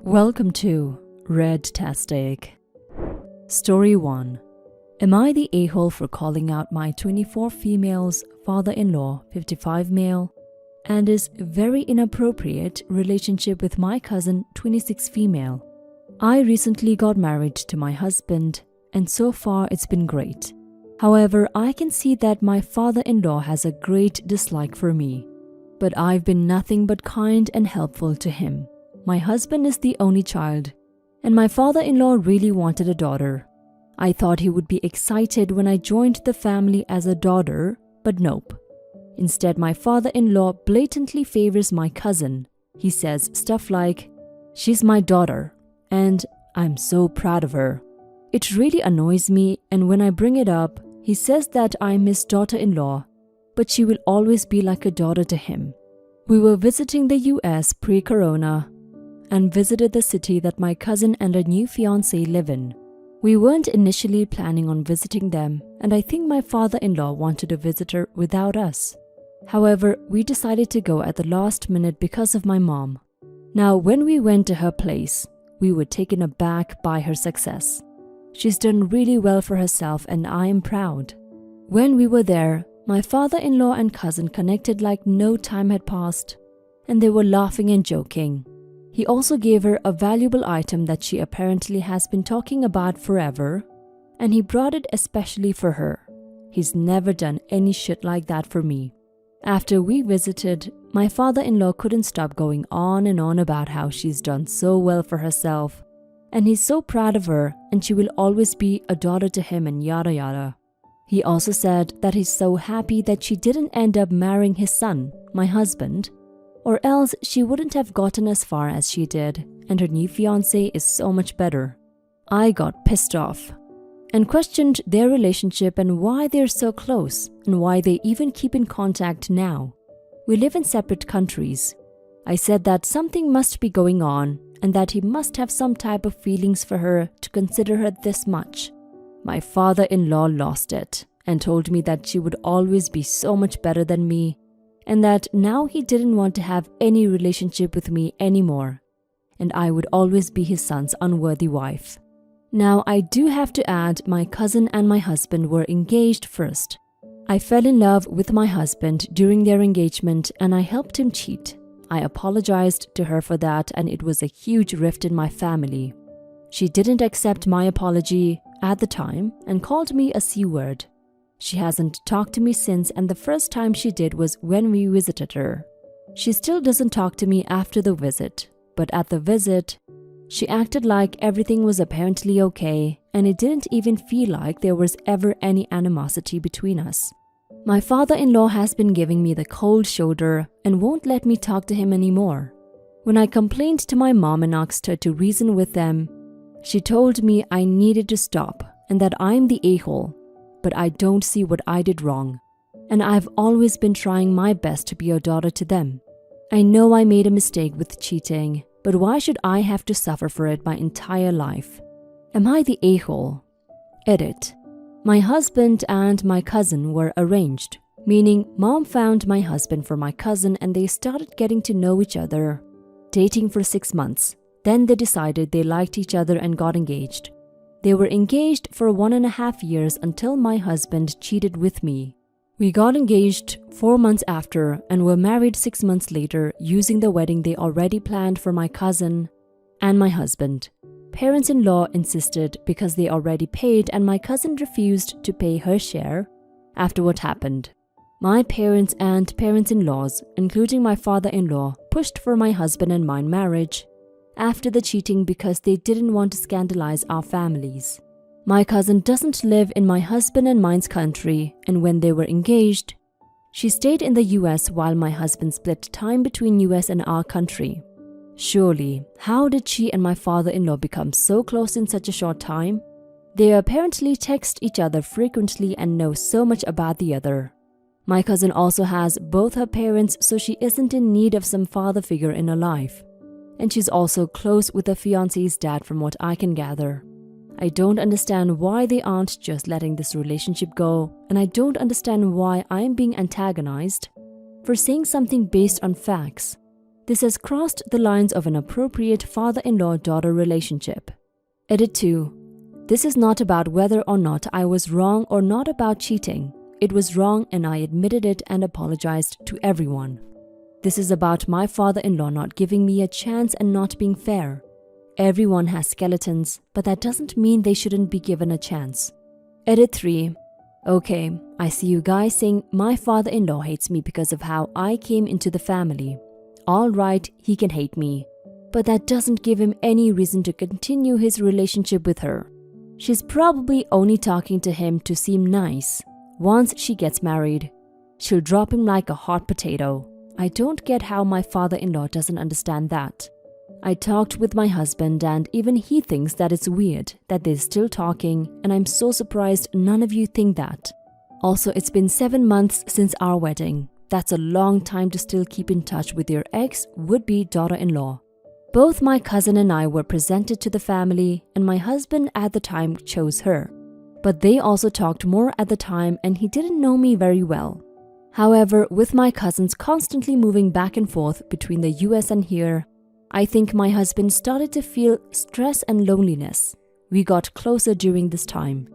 Welcome to Red-tastic. Story 1. Am I the a-hole for calling out my 24 females father-in-law, 55 male, and his very inappropriate relationship with my cousin, 26 female? I recently got married to my husband, and so far it's been great. However, I can see that my father-in-law has a great dislike for me, but I've been nothing but kind and helpful to him. My husband is the only child, and my father-in-law really wanted a daughter. I thought he would be excited when I joined the family as a daughter, but nope. Instead, my father-in-law blatantly favors my cousin. He says stuff like, "She's my daughter, and I'm so proud of her." It really annoys me, and when I bring it up, he says that I'm his daughter-in-law, but she will always be like a daughter to him. We were visiting the US pre-corona and visited the city that my cousin and her new fiance live in. We weren't initially planning on visiting them, and I think my father-in-law wanted to visit her without us. However, we decided to go at the last minute because of my mom. Now, when we went to her place, we were taken aback by her success. She's done really well for herself, and I am proud. When we were there, my father-in-law and cousin connected like no time had passed, and they were laughing and joking. He also gave her a valuable item that she apparently has been talking about forever, and he brought it especially for her. He's never done any shit like that for me. After we visited, my father-in-law couldn't stop going on and on about how she's done so well for herself, and he's so proud of her and she will always be a daughter to him and yada yada. He also said that he's so happy that she didn't end up marrying his son, my husband, or else she wouldn't have gotten as far as she did, and her new fiancé is so much better. I got pissed off and questioned their relationship and why they're so close and why they even keep in contact now. We live in separate countries. I said that something must be going on and that he must have some type of feelings for her to consider her this much. My father-in-law lost it and told me that she would always be so much better than me, and that now he didn't want to have any relationship with me anymore, and I would always be his son's unworthy wife. Now, I do have to add, my cousin and my husband were engaged first. I fell in love with my husband during their engagement and I helped him cheat. I apologized to her for that, and it was a huge rift in my family. She didn't accept my apology at the time and called me a C-word. She hasn't talked to me since, and the first time she did was when we visited her. She still doesn't talk to me after the visit, but at the visit, she acted like everything was apparently okay, and it didn't even feel like there was ever any animosity between us. My father-in-law has been giving me the cold shoulder and won't let me talk to him anymore. When I complained to my mom and asked her to reason with them, she told me I needed to stop and that I'm the a-hole. But I don't see what I did wrong, and I've always been trying my best to be a daughter to them. I know I made a mistake with cheating, but why should I have to suffer for it my entire life? Am I the a-hole? Edit. My husband and my cousin were arranged, meaning mom found my husband for my cousin and they started getting to know each other, dating for 6 months. Then they decided they liked each other and got engaged. They were engaged for 1.5 years until my husband cheated with me. We got engaged 4 months after and were married 6 months later using the wedding they already planned for my cousin and my husband. Parents-in-law insisted because they already paid and my cousin refused to pay her share after what happened. My parents and parents-in-laws, including my father-in-law, pushed for my husband and mine marriage after the cheating because they didn't want to scandalize our families. My cousin doesn't live in my husband and mine's country, and when they were engaged, she stayed in the US while my husband split time between US and our country. Surely, how did she and my father-in-law become so close in such a short time? They apparently text each other frequently and know so much about the other. My cousin also has both her parents, so she isn't in need of some father figure in her life. And she's also close with the fiancé's dad from what I can gather. I don't understand why they aren't just letting this relationship go, and I don't understand why I'm being antagonized for saying something based on facts. This has crossed the lines of an appropriate father-in-law-daughter relationship. Edit 2. This is not about whether or not I was wrong or not about cheating. It was wrong and I admitted it and apologized to everyone. This is about my father-in-law not giving me a chance and not being fair. Everyone has skeletons, but that doesn't mean they shouldn't be given a chance. Edit 3. Okay, I see you guys saying my father-in-law hates me because of how I came into the family. All right, he can hate me, but that doesn't give him any reason to continue his relationship with her. She's probably only talking to him to seem nice. Once she gets married, she'll drop him like a hot potato. I don't get how my father-in-law doesn't understand that. I talked with my husband and even he thinks that it's weird that they're still talking, and I'm so surprised none of you think that. Also, it's been 7 months since our wedding. That's a long time to still keep in touch with your ex-would-be daughter-in-law. Both my cousin and I were presented to the family, and my husband at the time chose her. But they also talked more at the time and he didn't know me very well. However, with my cousins constantly moving back and forth between the US and here, I think my husband started to feel stress and loneliness. We got closer during this time.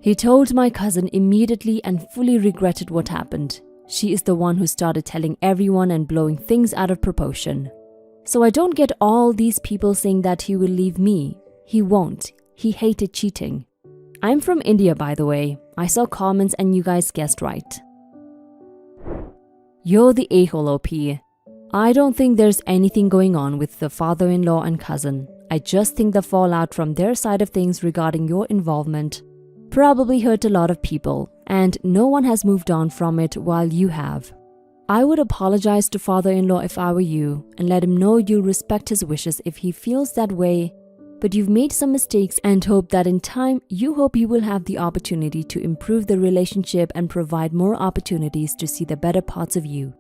He told my cousin immediately and fully regretted what happened. She is the one who started telling everyone and blowing things out of proportion. So I don't get all these people saying that he will leave me. He won't. He hated cheating. I'm from India, by the way. I saw comments and you guys guessed right. You're the a-hole, OP. I don't think there's anything going on with the father-in-law and cousin. I just think the fallout from their side of things regarding your involvement probably hurt a lot of people, and no one has moved on from it while you have. I would apologize to father-in-law if I were you and let him know you'll respect his wishes if he feels that way, but you've made some mistakes and hope that in time you will have the opportunity to improve the relationship and provide more opportunities to see the better parts of you.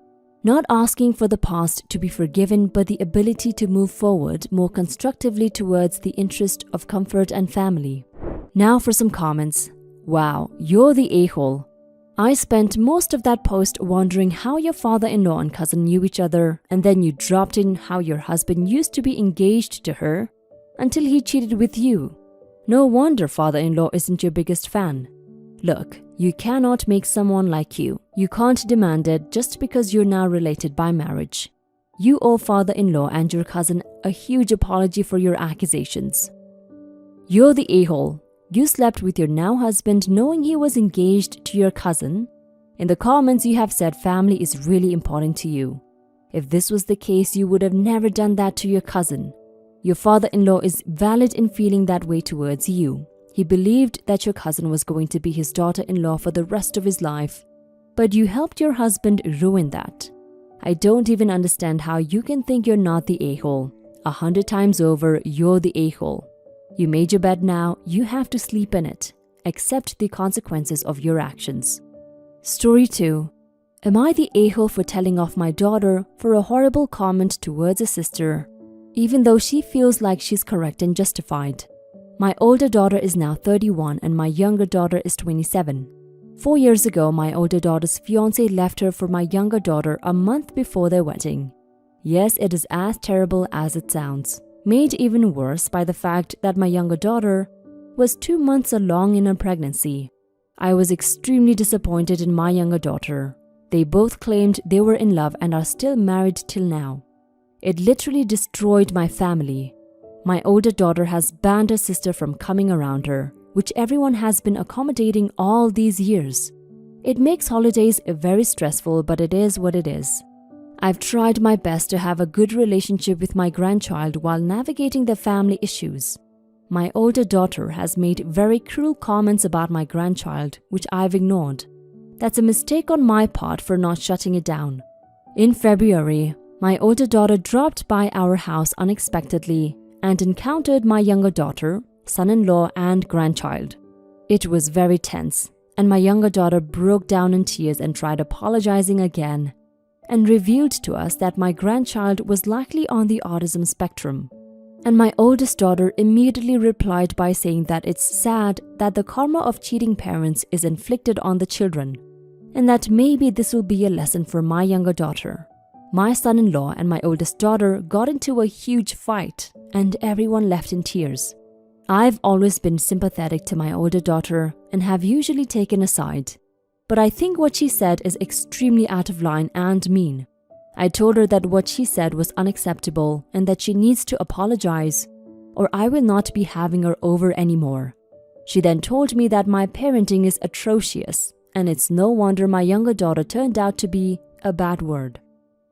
Not asking for the past to be forgiven, but the ability to move forward more constructively towards the interest of comfort and family. Now for some comments. Wow, you're the a-hole. I spent most of that post wondering how your father-in-law and cousin knew each other, and then you dropped in how your husband used to be engaged to her until he cheated with you. No wonder father-in-law isn't your biggest fan. Look, you cannot make someone like you. You can't demand it just because you're now related by marriage. You owe father-in-law and your cousin a huge apology for your accusations. You're the a-hole. You slept with your now husband knowing he was engaged to your cousin. In the comments you have said family is really important to you. If this was the case, you would have never done that to your cousin. Your father-in-law is valid in feeling that way towards you. He believed that your cousin was going to be his daughter-in-law for the rest of his life, but you helped your husband ruin that. I don't even understand how you can think you're not the a-hole. 100 times over, you're the a-hole. You made your bed now, you have to sleep in it. Accept the consequences of your actions. Story 2. Am I the a-hole for telling off my daughter for a horrible comment towards a sister, even though she feels like she's correct and justified? My older daughter is now 31 and my younger daughter is 27. 4 years ago, my older daughter's fiance left her for my younger daughter a month before their wedding. Yes, it is as terrible as it sounds. Made even worse by the fact that my younger daughter was 2 months along in her pregnancy. I was extremely disappointed in my younger daughter. They both claimed they were in love and are still married till now. It literally destroyed my family. My older daughter has banned her sister from coming around her, which everyone has been accommodating all these years. It makes holidays very stressful, but it is what it is. I've tried my best to have a good relationship with my grandchild while navigating the family issues. My older daughter has made very cruel comments about my grandchild, which I've ignored. That's a mistake on my part for not shutting it down. In February, my older daughter dropped by our house unexpectedly and encountered my younger daughter, son-in-law, and grandchild. It was very tense, and my younger daughter broke down in tears and tried apologizing again, and revealed to us that my grandchild was likely on the autism spectrum. And my oldest daughter immediately replied by saying that it's sad that the karma of cheating parents is inflicted on the children, and that maybe this will be a lesson for my younger daughter. My son-in-law and my oldest daughter got into a huge fight, and everyone left in tears. I've always been sympathetic to my older daughter and have usually taken a side. But I think what she said is extremely out of line and mean. I told her that what she said was unacceptable and that she needs to apologize, or I will not be having her over anymore. She then told me that my parenting is atrocious, and it's no wonder my younger daughter turned out to be a bad word.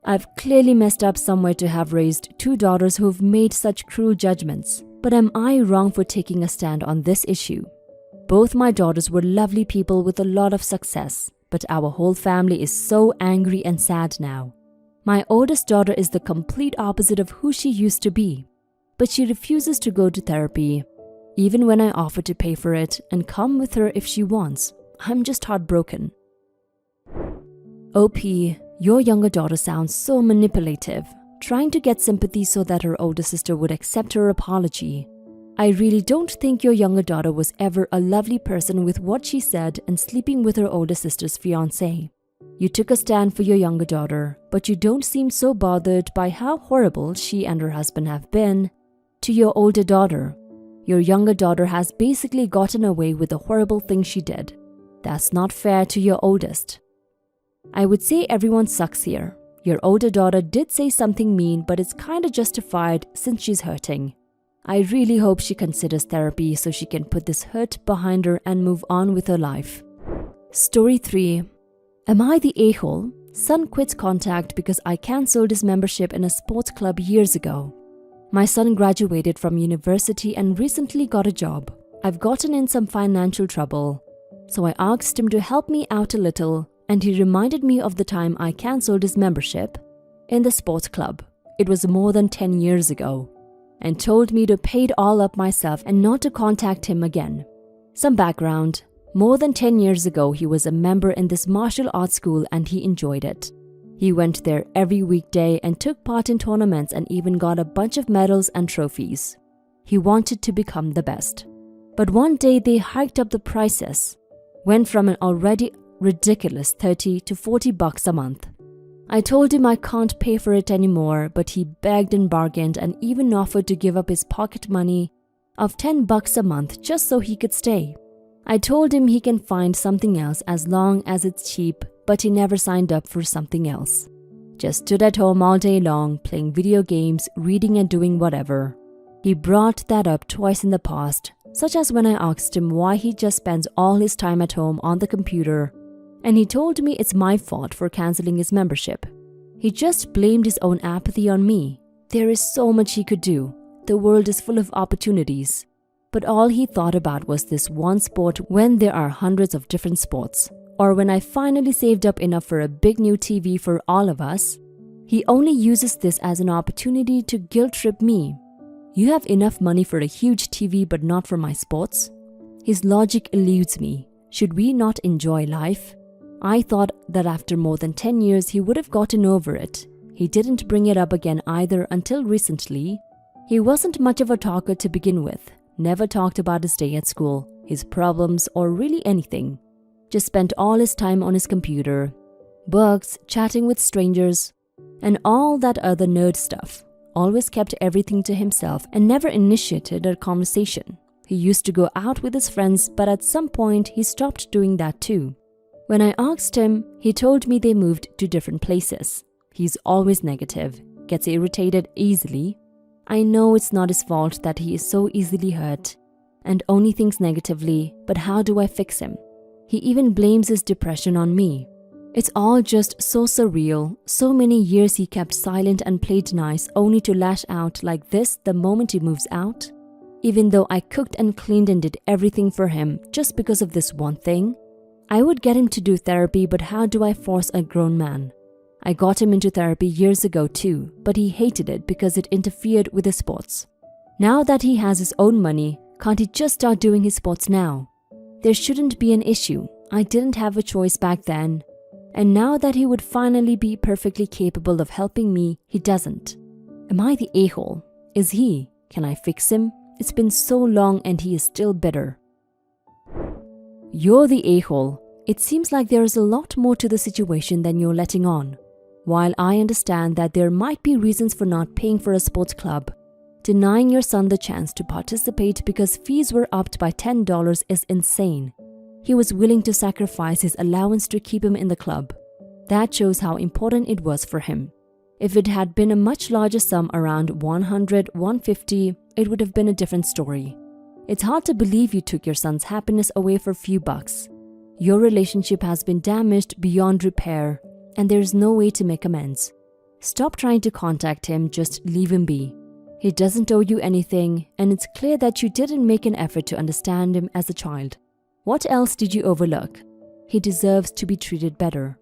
I've clearly messed up somewhere to have raised two daughters who've made such cruel judgments, but am I wrong for taking a stand on this issue? Both my daughters were lovely people with a lot of success, but our whole family is so angry and sad now. My oldest daughter is the complete opposite of who she used to be, but she refuses to go to therapy. Even when I offer to pay for it and come with her if she wants, I'm just heartbroken. OP, your younger daughter sounds so manipulative, trying to get sympathy so that her older sister would accept her apology. I really don't think your younger daughter was ever a lovely person with what she said and sleeping with her older sister's fiance. You took a stand for your younger daughter, but you don't seem so bothered by how horrible she and her husband have been to your older daughter. Your younger daughter has basically gotten away with the horrible thing she did. That's not fair to your oldest. I would say everyone sucks here. Your older daughter did say something mean, but it's kinda justified since she's hurting. I really hope she considers therapy so she can put this hurt behind her and move on with her life. Story 3. Am I the a-hole? Son quits contact because I cancelled his membership in a sports club years ago. My son graduated from university and recently got a job. I've gotten in some financial trouble, so I asked him to help me out a little, and he reminded me of the time I cancelled his membership in the sports club. It was more than 10 years ago, and told me to pay it all up myself and not to contact him again. Some background. More than 10 years ago, he was a member in this martial arts school and he enjoyed it. He went there every weekday and took part in tournaments and even got a bunch of medals and trophies. He wanted to become the best. But one day they hiked up the prices, went from an already ridiculous $30 to $40 a month. I told him I can't pay for it anymore, but he begged and bargained and even offered to give up his pocket money of $10 a month just so he could stay. I told him he can find something else as long as it's cheap, but he never signed up for something else. Just stood at home all day long, playing video games, reading and doing whatever. He brought that up twice in the past, such as when I asked him why he just spends all his time at home on the computer, and he told me it's my fault for cancelling his membership. He just blamed his own apathy on me. There is so much he could do. The world is full of opportunities. But all he thought about was this one sport when there are hundreds of different sports. Or when I finally saved up enough for a big new TV for all of us. He only uses this as an opportunity to guilt-trip me. You have enough money for a huge TV but not for my sports? His logic eludes me. Should we not enjoy life? I thought that after more than 10 years he would have gotten over it. He didn't bring it up again either until recently. He wasn't much of a talker to begin with. Never talked about his day at school, his problems, or really anything. Just spent all his time on his computer, books, chatting with strangers, and all that other nerd stuff. Always kept everything to himself and never initiated a conversation. He used to go out with his friends, but at some point he stopped doing that too. When I asked him, he told me they moved to different places. He's always negative, gets irritated easily. I know it's not his fault that he is so easily hurt and only thinks negatively, but how do I fix him? He even blames his depression on me. It's all just so surreal. So many years he kept silent and played nice only to lash out like this the moment he moves out. Even though I cooked and cleaned and did everything for him just because of this one thing. I would get him to do therapy, but how do I force a grown man? I got him into therapy years ago too, but he hated it because it interfered with his sports. Now that he has his own money, can't he just start doing his sports now? There shouldn't be an issue. I didn't have a choice back then. And now that he would finally be perfectly capable of helping me, he doesn't. Am I the a-hole? Is he? Can I fix him? It's been so long and he is still bitter. You're the a-hole. It seems like there is a lot more to the situation than you're letting on. While I understand that there might be reasons for not paying for a sports club, denying your son the chance to participate because fees were upped by $10 is insane. He was willing to sacrifice his allowance to keep him in the club. That shows how important it was for him. If it had been a much larger sum, around $100, $150, it would have been a different story. It's hard to believe you took your son's happiness away for a few bucks. Your relationship has been damaged beyond repair, and there's no way to make amends. Stop trying to contact him, just leave him be. He doesn't owe you anything, and it's clear that you didn't make an effort to understand him as a child. What else did you overlook? He deserves to be treated better.